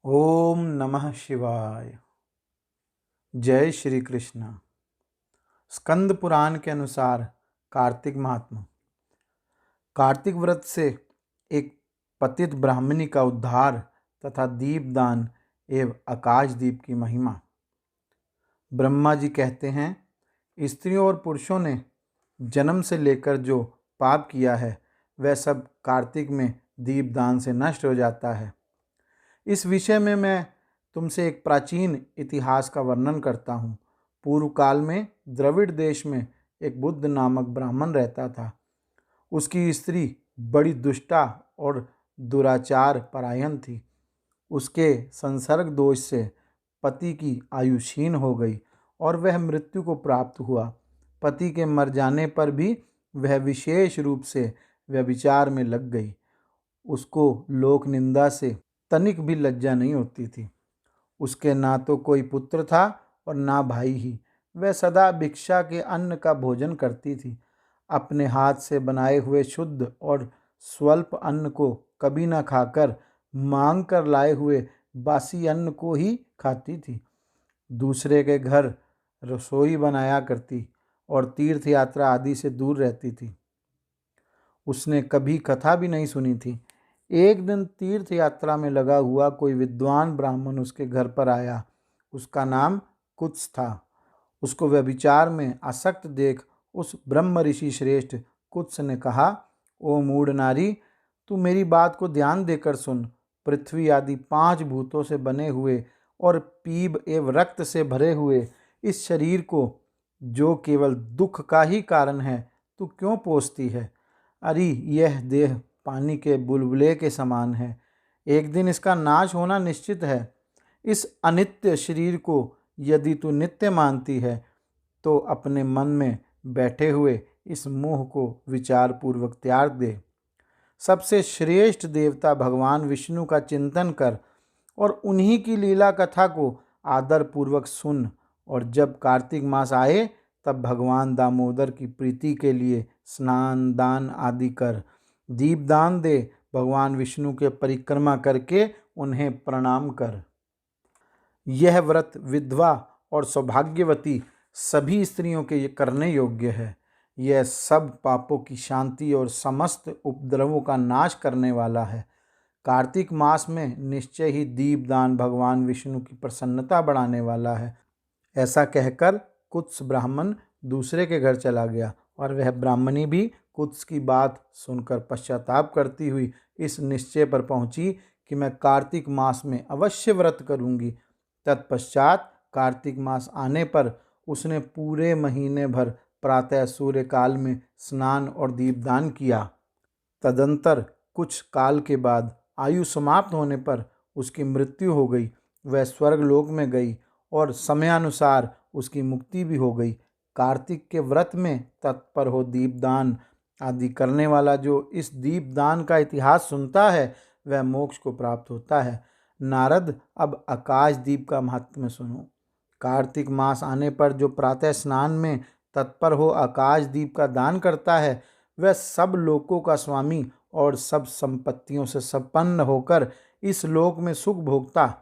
ओम नमः शिवाय। जय श्री कृष्ण। स्कंद पुराण के अनुसार कार्तिक महात्मा। कार्तिक व्रत से एक पतित ब्राह्मणी का उद्धार तथा दीपदान एवं आकाशदीप की महिमा। ब्रह्मा जी कहते हैं, स्त्रियों और पुरुषों ने जन्म से लेकर जो पाप किया है वह सब कार्तिक में दीपदान से नष्ट हो जाता है। इस विषय में मैं तुमसे एक प्राचीन इतिहास का वर्णन करता हूँ। पूर्व काल में द्रविड़ देश में एक बुद्ध नामक ब्राह्मण रहता था। उसकी स्त्री बड़ी दुष्टा और दुराचार परायण थी। उसके संसर्ग दोष से पति की आयु क्षीण हो गई और वह मृत्यु को प्राप्त हुआ। पति के मर जाने पर भी वह विशेष रूप से व्यभिचार में लग गई। उसको लोक निंदा से तनिक भी लज्जा नहीं होती थी। उसके ना तो कोई पुत्र था और ना भाई ही। वह सदा भिक्षा के अन्न का भोजन करती थी। अपने हाथ से बनाए हुए शुद्ध और स्वल्प अन्न को कभी न खाकर मांग कर लाए हुए बासी अन्न को ही खाती थी। दूसरे के घर रसोई बनाया करती और तीर्थ यात्रा आदि से दूर रहती थी। उसने कभी कथा भी नहीं सुनी थी। एक दिन तीर्थ यात्रा में लगा हुआ कोई विद्वान ब्राह्मण उसके घर पर आया। उसका नाम कुत्स था। उसको व्यभिचार में आसक्त देख उस ब्रह्म ऋषि श्रेष्ठ कुत्स ने कहा, ओ मूढ़ नारी, तू मेरी बात को ध्यान देकर सुन। पृथ्वी आदि 5 भूतों से बने हुए और पीब एवं रक्त से भरे हुए इस शरीर को, जो केवल दुख का ही कारण है, तू क्यों पोसती है? अरे यह देह पानी के बुलबुले के समान है। एक दिन इसका नाश होना निश्चित है। इस अनित्य शरीर को यदि तू नित्य मानती है तो अपने मन में बैठे हुए इस मोह को विचार पूर्वक त्याग दे। सबसे श्रेष्ठ देवता भगवान विष्णु का चिंतन कर और उन्हीं की लीला कथा को आदर पूर्वक सुन। और जब कार्तिक मास आए तब भगवान दामोदर की प्रीति के लिए स्नान दान आदि कर, दीपदान दे, भगवान विष्णु के परिक्रमा करके उन्हें प्रणाम कर। यह व्रत विधवा और सौभाग्यवती सभी स्त्रियों के करने योग्य है। यह सब पापों की शांति और समस्त उपद्रवों का नाश करने वाला है। कार्तिक मास में निश्चय ही दीपदान भगवान विष्णु की प्रसन्नता बढ़ाने वाला है। ऐसा कहकर कुत्स ब्राह्मण दूसरे के घर चला गया और वह ब्राह्मणी भी कुत्स की बात सुनकर पश्चाताप करती हुई इस निश्चय पर पहुंची कि मैं कार्तिक मास में अवश्य व्रत करूंगी। तत्पश्चात कार्तिक मास आने पर उसने पूरे महीने भर प्रातः सूर्य काल में स्नान और दीपदान किया। तदंतर कुछ काल के बाद आयु समाप्त होने पर उसकी मृत्यु हो गई। वह स्वर्गलोक में गई और समयानुसार उसकी मुक्ति भी हो गई। कार्तिक के व्रत में तत्पर हो दीपदान आदि करने वाला जो इस दीपदान का इतिहास सुनता है वह मोक्ष को प्राप्त होता है। नारद, अब आकाशदीप का महात्म्य सुनो। कार्तिक मास आने पर जो प्रातः स्नान में तत्पर हो आकाशदीप का दान करता है वह सब लोकों का स्वामी और सब संपत्तियों से संपन्न होकर इस लोक में सुख भोगता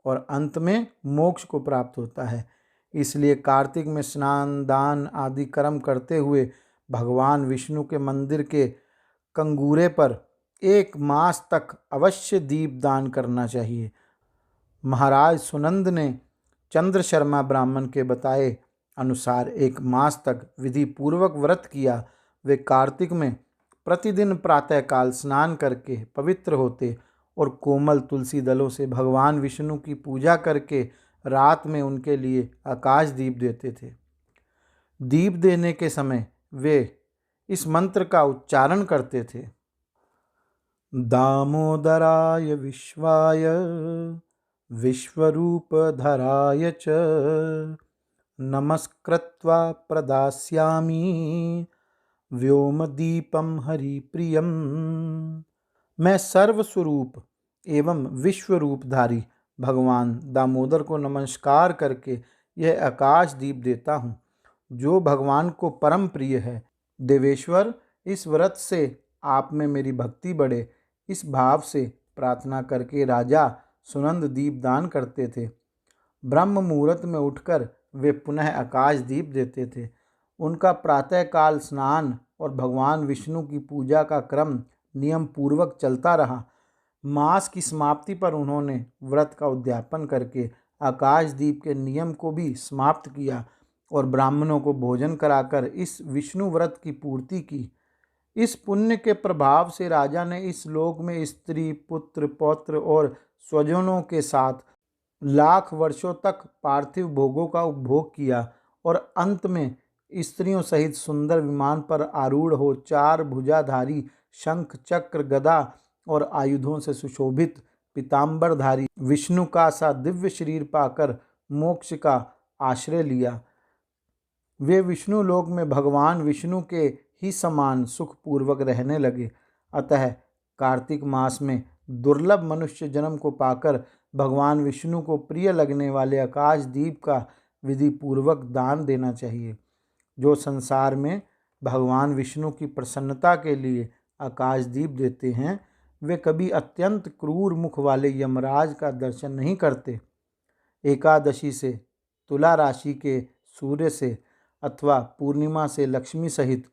और अंत में मोक्ष को प्राप्त होता है। इसलिए कार्तिक में स्नान दान आदि कर्म करते हुए भगवान विष्णु के मंदिर के कंगूरे पर 1 मास तक अवश्य दीपदान करना चाहिए। महाराज सुनंद ने चंद्र शर्मा ब्राह्मण के बताए अनुसार 1 मास तक विधि पूर्वक व्रत किया। वे कार्तिक में प्रतिदिन प्रातःकाल स्नान करके पवित्र होते और कोमल तुलसी दलों से भगवान विष्णु की पूजा करके रात में उनके लिए आकाश दीप देते थे। दीप देने के समय वे इस मंत्र का उच्चारण करते थे, दामोदराय विश्वाय विश्वरूपधराय च नमस्कृत्वा प्रदास्यामि व्योमदीपम हरिप्रियम। मैं सर्वस्वरूप एवं विश्वरूपधारी भगवान दामोदर को नमस्कार करके यह आकाश दीप देता हूँ, जो भगवान को परम प्रिय है। देवेश्वर, इस व्रत से आप में मेरी भक्ति बढ़े, इस भाव से प्रार्थना करके राजा सुनंद दीप दान करते थे। ब्रह्म मुहूर्त में उठकर वे पुनः आकाश दीप देते थे। उनका प्रातःकाल स्नान और भगवान विष्णु की पूजा का क्रम नियम पूर्वक चलता रहा। मास की समाप्ति पर उन्होंने व्रत का उद्यापन करके आकाश दीप के नियम को भी समाप्त किया और ब्राह्मणों को भोजन कराकर इस विष्णु व्रत की पूर्ति की। इस पुण्य के प्रभाव से राजा ने इस लोक में स्त्री, पुत्र, पौत्र और स्वजनों के साथ लाख वर्षों तक पार्थिव भोगों का उपभोग किया और अंत में स्त्रियों सहित सुंदर विमान पर आरूढ़ हो 4 भुजाधारी शंख, चक्र, गदा और आयुधों से सुशोभित पीतांबरधारी विष्णु का सा दिव्य शरीर पाकर मोक्ष का आश्रय लिया। वे विष्णु लोक में भगवान विष्णु के ही समान सुखपूर्वक रहने लगे। अतः कार्तिक मास में दुर्लभ मनुष्य जन्म को पाकर भगवान विष्णु को प्रिय लगने वाले आकाश दीप का विधि पूर्वक दान देना चाहिए। जो संसार में भगवान विष्णु की प्रसन्नता के लिए आकाश दीप देते हैं, वे कभी अत्यंत क्रूर मुख वाले यमराज का दर्शन नहीं करते। एकादशी से, तुला राशि के सूर्य से अथवा पूर्णिमा से लक्ष्मी सहित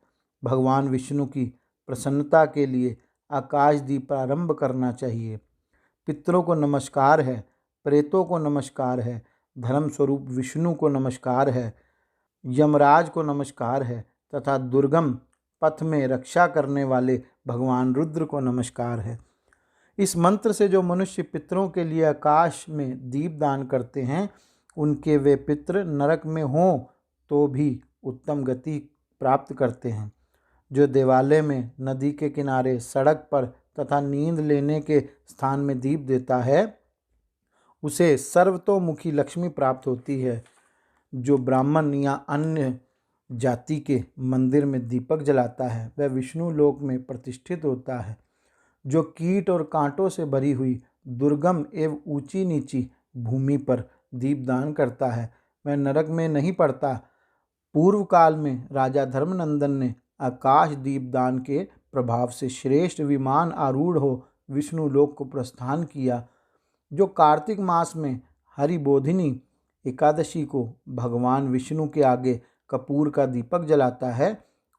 भगवान विष्णु की प्रसन्नता के लिए आकाश दीप प्रारंभ करना चाहिए। पितरों को नमस्कार है, प्रेतों को नमस्कार है, धर्म स्वरूप विष्णु को नमस्कार है, यमराज को नमस्कार है तथा दुर्गम पथ में रक्षा करने वाले भगवान रुद्र को नमस्कार है। इस मंत्र से जो मनुष्य पितरों के लिए आकाश में दीप दान करते हैं, उनके वे पितृ नरक में हों तो भी उत्तम गति प्राप्त करते हैं। जो देवालय में, नदी के किनारे, सड़क पर तथा नींद लेने के स्थान में दीप देता है, उसे सर्वतोमुखी लक्ष्मी प्राप्त होती है। जो ब्राह्मण या अन्य जाति के मंदिर में दीपक जलाता है, वह विष्णु लोक में प्रतिष्ठित होता है। जो कीट और कांटों से भरी हुई दुर्गम एवं ऊंची नीची भूमि पर दीपदान करता है, वह नरक में नहीं पड़ता। पूर्व काल में राजा धर्मनंदन ने आकाश दीपदान के प्रभाव से श्रेष्ठ विमान आरूढ़ हो विष्णु लोक को प्रस्थान किया। जो कार्तिक मास में हरिबोधिनी एकादशी को भगवान विष्णु के आगे कपूर का दीपक जलाता है,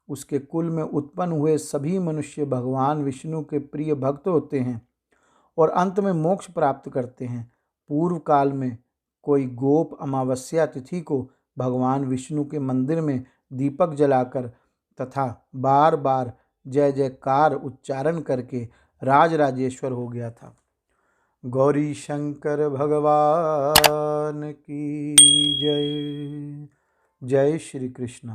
उसके कुल में उत्पन्न हुए सभी मनुष्य भगवान विष्णु के प्रिय भक्त होते हैं और अंत में मोक्ष प्राप्त करते हैं। पूर्व काल में कोई गोप अमावस्या तिथि को भगवान विष्णु के मंदिर में दीपक जलाकर तथा बार बार जय जयकार उच्चारण करके राजराजेश्वर हो गया था। गौरी शंकर भगवान की जय। जय श्री कृष्ण।